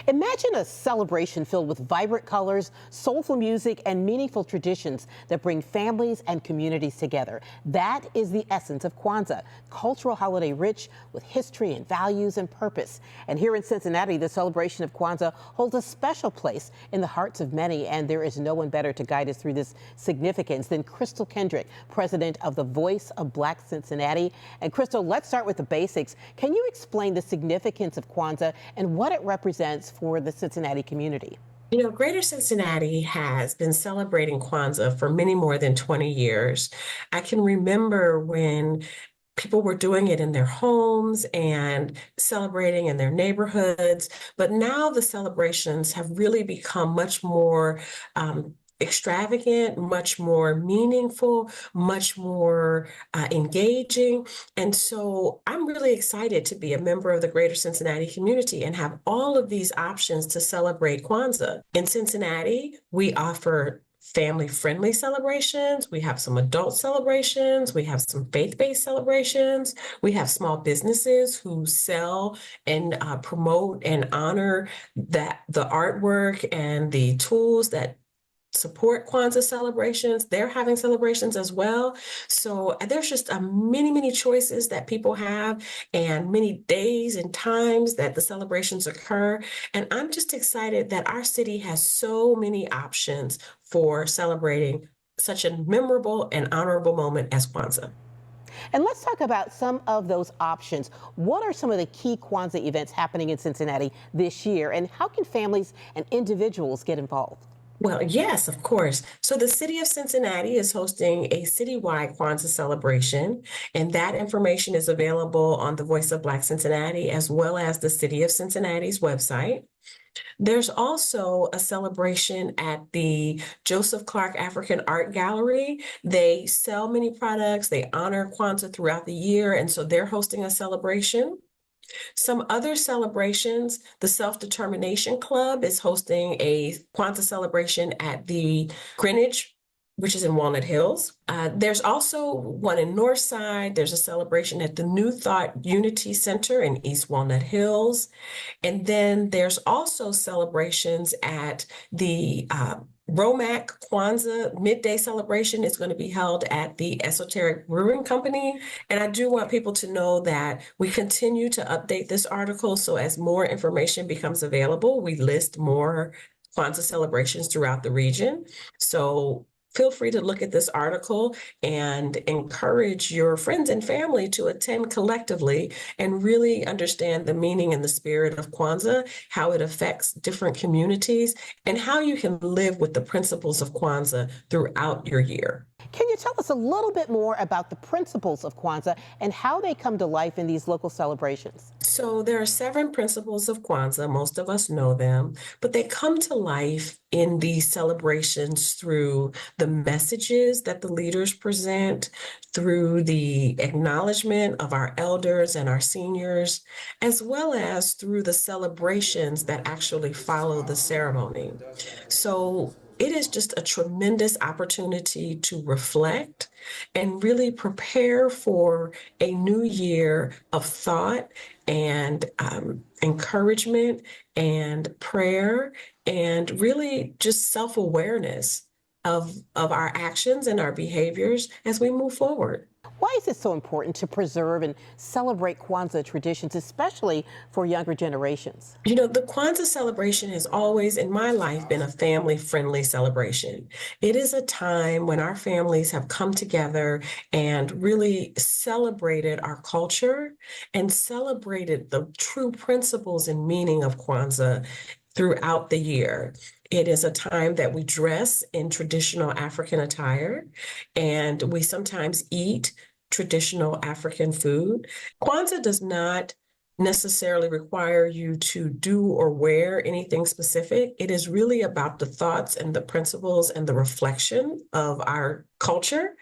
Imagine a celebration filled with vibrant colors, soulful music, and meaningful traditions that bring families and communities together. That is the essence of Kwanzaa, cultural holiday rich with history and values and purpose. And here in Cincinnati, the celebration of Kwanzaa holds a special place in the hearts of many, and there is no one better to guide us through this significance than Crystal Kendrick, president of the Voice of Black Cincinnati. And Crystal, let's start with the basics. Can you explain the significance of Kwanzaa and what it represents for the Cincinnati community? You know, Greater Cincinnati has been celebrating Kwanzaa for many more than 20 years. I can remember when people were doing it in their homes and celebrating in their neighborhoods, but now the celebrations have really become much more extravagant, much more meaningful, much more engaging. And so I'm really excited to be a member of the Greater Cincinnati community and have all of these options to celebrate Kwanzaa. In Cincinnati, we offer family-friendly celebrations. We have some adult celebrations. We have some faith-based celebrations. We have small businesses who sell and promote and honor the artwork and the tools that support Kwanzaa celebrations. They're having celebrations as well. So there's just many choices that people have and many days and times that the celebrations occur. And I'm just excited that our city has so many options for celebrating such a memorable and honorable moment as Kwanzaa. And let's talk about some of those options. What are some of the key Kwanzaa events happening in Cincinnati this year, and how can families and individuals get involved? Well, yes, of course. So the city of Cincinnati is hosting a citywide Kwanzaa celebration, and that information is available on the Voice of Black Cincinnati as well as the City of Cincinnati's website. There's also a celebration at the Joseph Clark African Art Gallery. They sell many products, they honor Kwanzaa throughout the year, and so they're hosting a celebration. Some other celebrations, the Self-Determination Club is hosting a Kwanzaa celebration at the Greenwich, which is in Walnut Hills. There's also one in Northside. There's a celebration at the New Thought Unity Center in East Walnut Hills. And then there's also celebrations at the Romac Kwanzaa midday celebration is going to be held at the Esoteric Brewing Company. And I do want people to know that we continue to update this article. So as more information becomes available, we list more Kwanzaa celebrations throughout the region. So feel free to look at this article and encourage your friends and family to attend collectively and really understand the meaning and the spirit of Kwanzaa, how it affects different communities, and how you can live with the principles of Kwanzaa throughout your year. Can you tell us a little bit more about the principles of Kwanzaa and how they come to life in these local celebrations? So there are 7 principles of Kwanzaa. Most of us know them, but they come to life in these celebrations through the messages that the leaders present, through the acknowledgement of our elders and our seniors, as well as through the celebrations that actually follow the ceremony. So it is just a tremendous opportunity to reflect and really prepare for a new year of thought and encouragement and prayer and really just self-awareness of our actions and our behaviors as we move forward. Why is it so important to preserve and celebrate Kwanzaa traditions, especially for younger generations? You know, the Kwanzaa celebration has always, in my life, been a family-friendly celebration. It is a time when our families have come together and really celebrated our culture and celebrated the true principles and meaning of Kwanzaa throughout the year. It is a time that we dress in traditional African attire, and we sometimes eat traditional African food. Kwanzaa does not necessarily require you to do or wear anything specific. It is really about the thoughts and the principles and the reflection of our culture.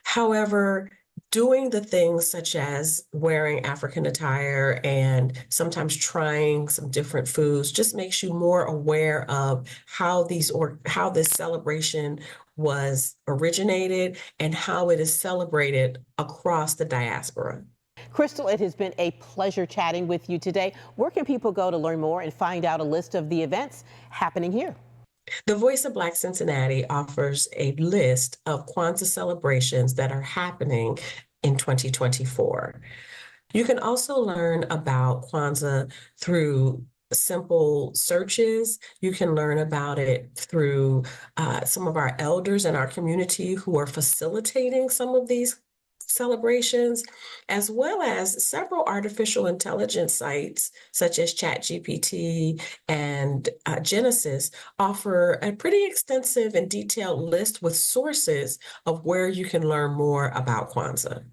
However, doing the things such as wearing African attire and sometimes trying some different foods just makes you more aware of how this celebration was originated and how it is celebrated across the diaspora. Crystal, it has been a pleasure chatting with you today. Where can people go to learn more and find out a list of the events happening here? The Voice of Black Cincinnati offers a list of Kwanzaa celebrations that are happening in 2024. You can also learn about Kwanzaa through simple searches. You can learn about it through some of our elders in our community who are facilitating some of these celebrations, as well as several artificial intelligence sites such as ChatGPT and Genesis offer a pretty extensive and detailed list with sources of where you can learn more about Kwanzaa.